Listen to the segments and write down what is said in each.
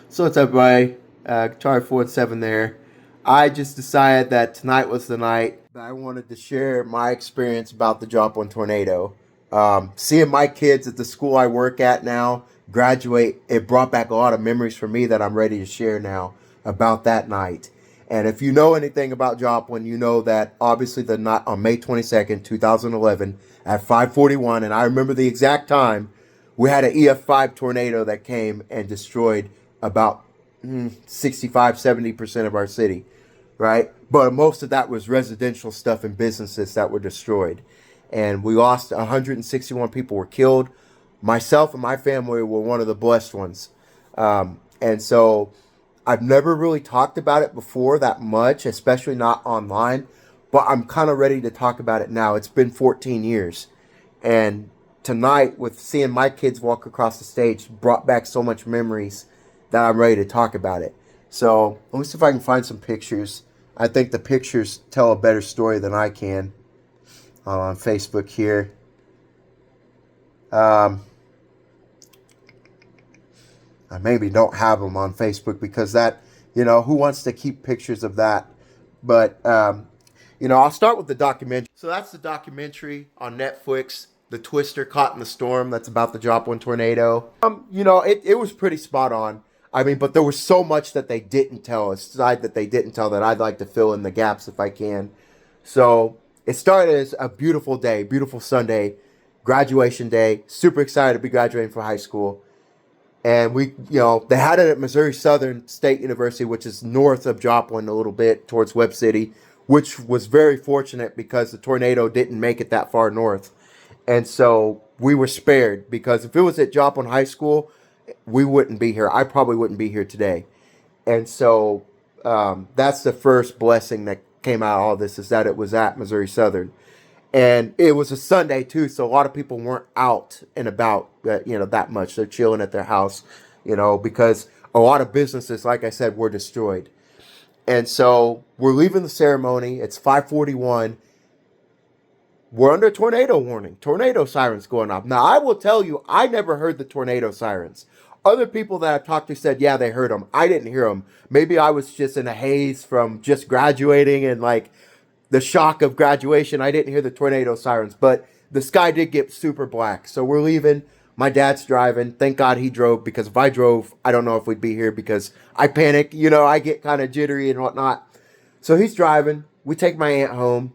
So what's up, everybody? Charlie 47 there. I just decided that tonight was the night that I wanted to share my experience about the Joplin tornado. Seeing my kids at the school I work at now graduate, it brought back a lot of memories for me that I'm ready to share now about that night. And if you know anything about Joplin, you know that obviously the night on May 22nd, 2011 at 5:41, and I remember the exact time, we had an EF5 tornado that came and destroyed about 65-70% of our city, right? But most of that was residential stuff and businesses that were destroyed. And we lost 161 people were killed. Myself and my family were one of the blessed ones. And so I've never really talked about it before that much, especially not online. But I'm kind of ready to talk about it now. It's been 14 years. And tonight, with seeing my kids walk across the stage, brought back so much memories that I'm ready to talk about it. So let me see if I can find some pictures. I think the pictures tell a better story than I can on Facebook here. Um, I maybe don't have them on Facebook because that, who wants to keep pictures of that? But, I'll start with the documentary. So that's the documentary on Netflix, The Twister Caught in the Storm. That's about the Joplin tornado. It was pretty spot on. I mean, but there was so much that they didn't tell, a side that they didn't tell that I'd like to fill in the gaps if I can. So it started as a beautiful day, beautiful Sunday, graduation day. Super excited to be graduating from high school. And they had it at Missouri Southern State University, which is north of Joplin a little bit towards Webb City, which was very fortunate because the tornado didn't make it that far north. And so we were spared because if it was at Joplin High School, we wouldn't be here. I probably wouldn't be here today. And so that's the first blessing that came out of all this is that it was at Missouri Southern. And it was a Sunday too, so a lot of people weren't out and about, that much. They're chilling at their house, because a lot of businesses, like I said, were destroyed. And so we're leaving the ceremony. It's 5:41. We're under tornado warning. Tornado sirens going off. Now, I will tell you, I never heard the tornado sirens. Other people that I've talked to said, yeah, they heard them. I didn't hear them. Maybe I was just in a haze from just graduating and like the shock of graduation. I didn't hear the tornado sirens, but the sky did get super black. So we're leaving. My dad's driving. Thank God he drove because if I drove, I don't know if we'd be here because I panic. I get kind of jittery and whatnot. So he's driving. We take my aunt home.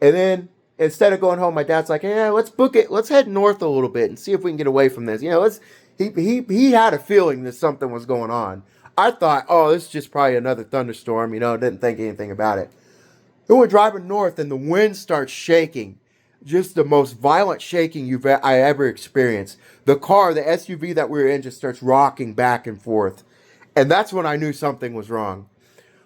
And then instead of going home, my dad's like, "Yeah, let's book it. Let's head north a little bit and see if we can get away from this." Let's. He had a feeling that something was going on. I thought, oh, this is just probably another thunderstorm. Didn't think anything about it. Then we're driving north, and the wind starts shaking, just the most violent shaking I ever experienced. The car, the SUV that we were in, just starts rocking back and forth, and that's when I knew something was wrong.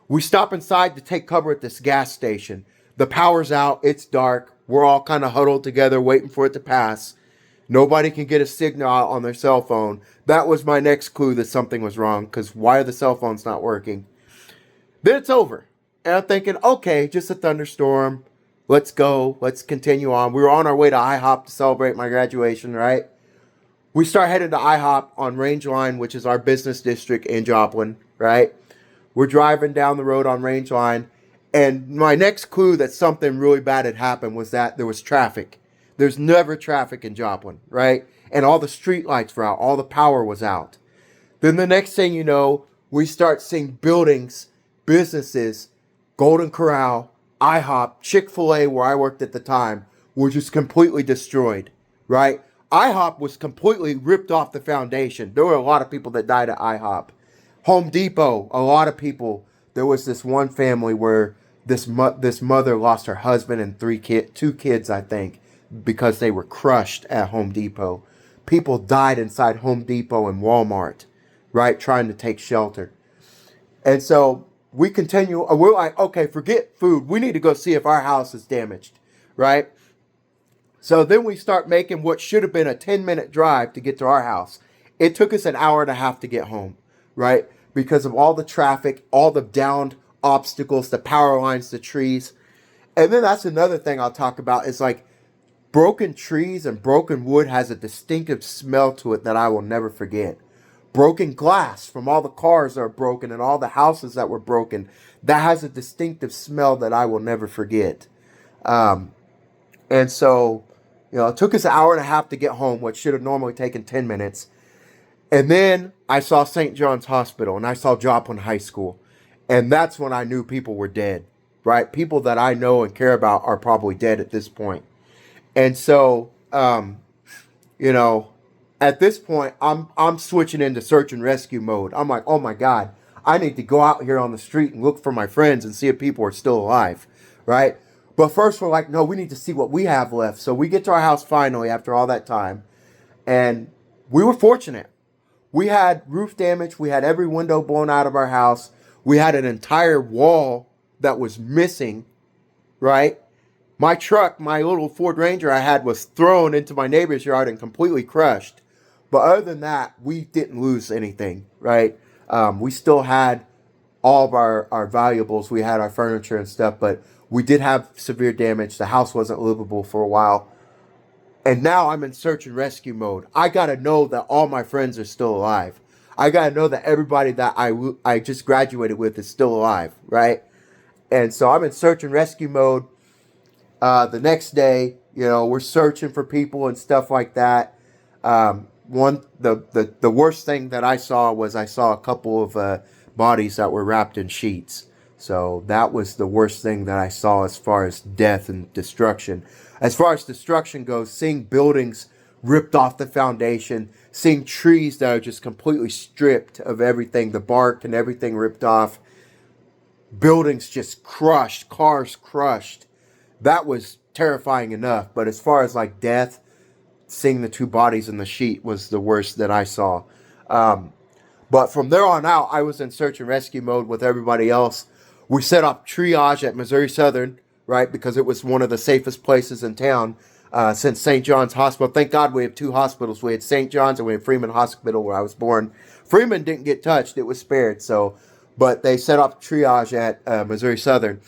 We stop inside to take cover at this gas station. The power's out. It's dark. We're all kind of huddled together waiting for it to pass. Nobody can get a signal out on their cell phone. That was my next clue that something was wrong because why are the cell phones not working? Then it's over. And I'm thinking, okay, just a thunderstorm. Let's go. Let's continue on. We were on our way to IHOP to celebrate my graduation, right? We start heading to IHOP on Range Line, which is our business district in Joplin, right? We're driving down the road on Range Line, and my next clue that something really bad had happened was that there was traffic. There's never traffic in Joplin, right? And all the street lights were out, all the power was out. Then the next thing you know, we start seeing buildings, businesses, Golden Corral, IHOP, Chick-fil-A, where I worked at the time, were just completely destroyed, right? IHOP was completely ripped off the foundation. There were a lot of people that died at IHOP. Home Depot, a lot of people. There was this one family where this mother lost her husband and two kids, I think, because they were crushed at Home Depot. People died inside Home Depot and Walmart, right, trying to take shelter. And so we continue. We're like, okay, forget food. We need to go see if our house is damaged, right? So then we start making what should have been a 10-minute drive to get to our house. It took us an hour and a half to get home, right? Because of all the traffic, all the downed obstacles, the power lines, the trees. And then that's another thing I'll talk about is like broken trees and broken wood has a distinctive smell to it that I will never forget. broken glass from all the cars that are broken and all the houses that were broken. That has a distinctive smell that I will never forget. And so, it took us an hour and a half to get home, which should have normally taken 10 minutes. And then I saw St. John's Hospital and I saw Joplin High School. And that's when I knew people were dead, right? People that I know and care about are probably dead at this point. And so, you know, at this point, I'm switching into search and rescue mode. I'm like, oh my God, I need to go out here on the street and look for my friends and see if people are still alive, right? But first we're like, no, we need to see what we have left. So we get to our house finally after all that time. And we were fortunate. We had roof damage. We had every window blown out of our house. We had an entire wall that was missing, right? My truck, my little Ford Ranger I had, was thrown into my neighbor's yard and completely crushed. But other than that, we didn't lose anything, right? We still had all of our valuables. We had our furniture and stuff, but we did have severe damage. The house wasn't livable for a while. And now I'm in search and rescue mode. I got to know that all my friends are still alive. I got to know that everybody that I just graduated with is still alive, right? And so I'm in search and rescue mode. The next day, we're searching for people and stuff like that. The worst thing that I saw was I saw a couple of bodies that were wrapped in sheets. So that was the worst thing that I saw as far as death and destruction. As far as destruction goes, seeing buildings ripped off the foundation, seeing trees that are just completely stripped of everything, the bark and everything ripped off, buildings just crushed, cars crushed. That was terrifying enough. But as far as like death, seeing the two bodies in the sheet was the worst that I saw. But from there on out, I was in search and rescue mode with everybody else. We set up triage at Missouri Southern, right? Because it was one of the safest places in town since St. John's Hospital. Thank God we have two hospitals. We had St. John's and we had Freeman Hospital where I was born. Freeman didn't get touched. It was spared. But they set up triage at Missouri Southern.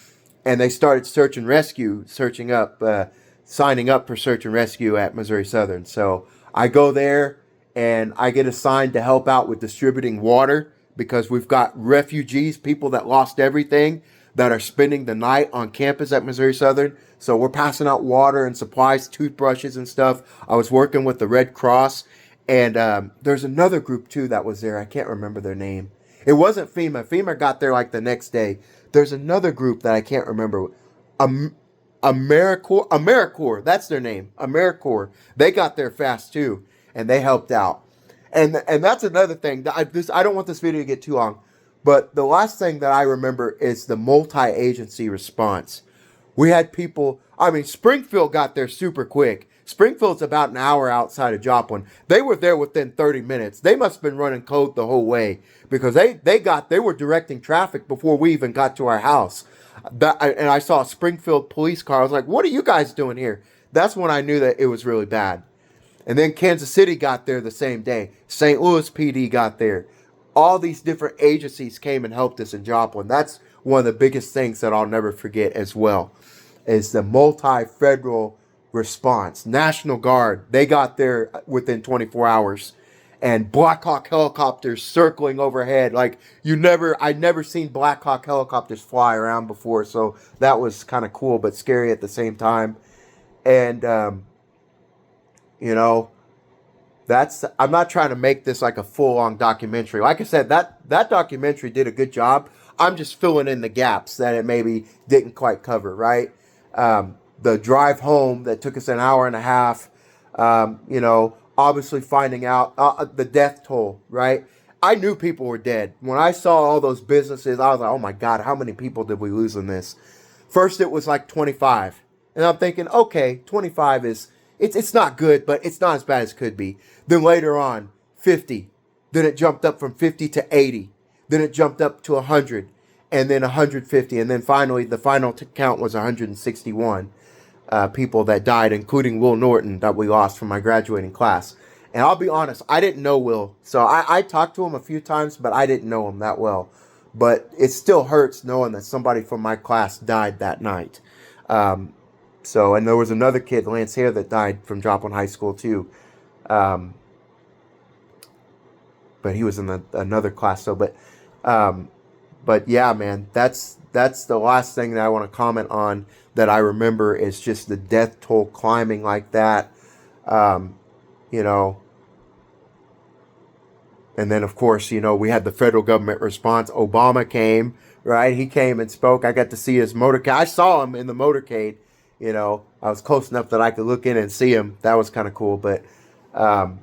And they started search and rescue, signing up for search and rescue at Missouri Southern. So I go there and I get assigned to help out with distributing water because we've got refugees, people that lost everything, that are spending the night on campus at Missouri Southern. So we're passing out water and supplies, toothbrushes and stuff. I was working with the Red Cross. And there's another group, too, that was there. I can't remember their name. It wasn't FEMA. FEMA got there like the next day. There's another group that I can't remember. AmeriCorps, that's their name. AmeriCorps. They got there fast, too, and they helped out. And that's another thing. I don't want this video to get too long, but the last thing that I remember is the multi-agency response. We had people, Springfield got there super quick. Springfield's about an hour outside of Joplin. They were there within 30 minutes. They must have been running code the whole way because they were directing traffic before we even got to our house. And I saw a Springfield police car. I was like, what are you guys doing here? That's when I knew that it was really bad. And then Kansas City got there the same day. St. Louis PD got there. All these different agencies came and helped us in Joplin. That's one of the biggest things that I'll never forget as well, is the multi-federal response. National Guard, they got there within 24 hours. And Black Hawk helicopters circling overhead. Like, I'd never seen Black Hawk helicopters fly around before. So that was kind of cool, but scary at the same time. And, I'm not trying to make this like a full-on documentary. Like I said, that documentary did a good job. I'm just filling in the gaps that it maybe didn't quite cover, right? The drive home that took us an hour and a half, obviously finding out the death toll, right? I knew people were dead. When I saw all those businesses, I was like, oh my God, how many people did we lose in this? First, it was like 25. And I'm thinking, okay, 25 it's not good, but it's not as bad as it could be. Then later on, 50. Then it jumped up from 50 to 80. Then it jumped up to 100. And then 150. And then finally, the final count was 161 people that died, including Will Norton that we lost from my graduating class. And I'll be honest, I didn't know Will. So I talked to him a few times, but I didn't know him that well. But it still hurts knowing that somebody from my class died that night. And there was another kid, Lance Hare, that died from Joplin High School too. But but he was in another class. So, but yeah, man, that's the last thing that I want to comment on that I remember is just the death toll climbing like that. Um, you know, and then, of course, we had the federal government response. Obama came, right? He came and spoke. I got to see his motorcade. I saw him in the motorcade. I was close enough that I could look in and see him. That was kind of cool. Um,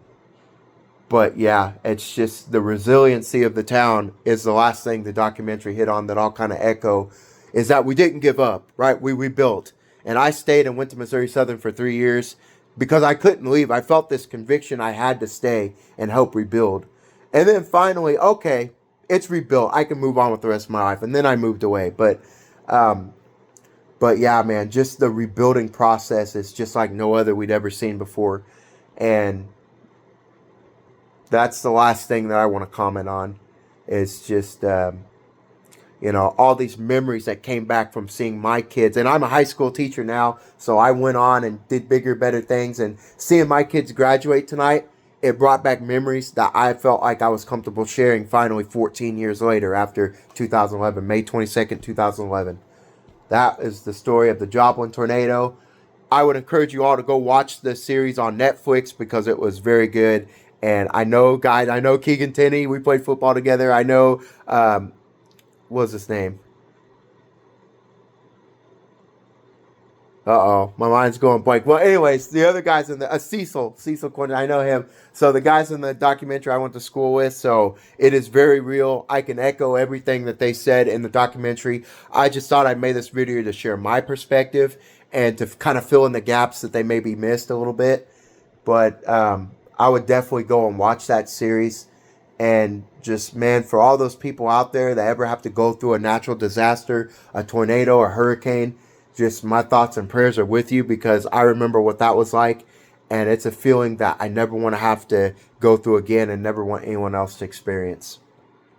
but yeah, it's just the resiliency of the town is the last thing the documentary hit on that I'll kind of echo is that we didn't give up, right? We rebuilt. And I stayed and went to Missouri Southern for 3 years because I couldn't leave. I felt this conviction I had to stay and help rebuild. And then finally, okay, it's rebuilt. I can move on with the rest of my life. And then I moved away. Um, but yeah, man, just the rebuilding process is just like no other we'd ever seen before. And that's the last thing that I want to comment on is just, all these memories that came back from seeing my kids. And I'm a high school teacher now, so I went on and did bigger, better things. And seeing my kids graduate tonight, it brought back memories that I felt like I was comfortable sharing finally 14 years later after 2011, May 22nd, 2011. That is the story of the Joplin tornado. I would encourage you all to go watch the series on Netflix because it was very good. And I know, guys, I know Keegan Tinney. We played football together. I know, what was his name? Uh-oh, my mind's going blank. Well, anyways, the other guys in the Cecil Corner, I know him. So the guys in the documentary I went to school with, so it is very real. I can echo everything that they said in the documentary. I just thought I made this video to share my perspective and to kind of fill in the gaps that they maybe missed a little bit. But I would definitely go and watch that series. And just, man, for all those people out there that ever have to go through a natural disaster, a tornado, a hurricane, just my thoughts and prayers are with you because I remember what that was like. And it's a feeling that I never want to have to go through again and never want anyone else to experience.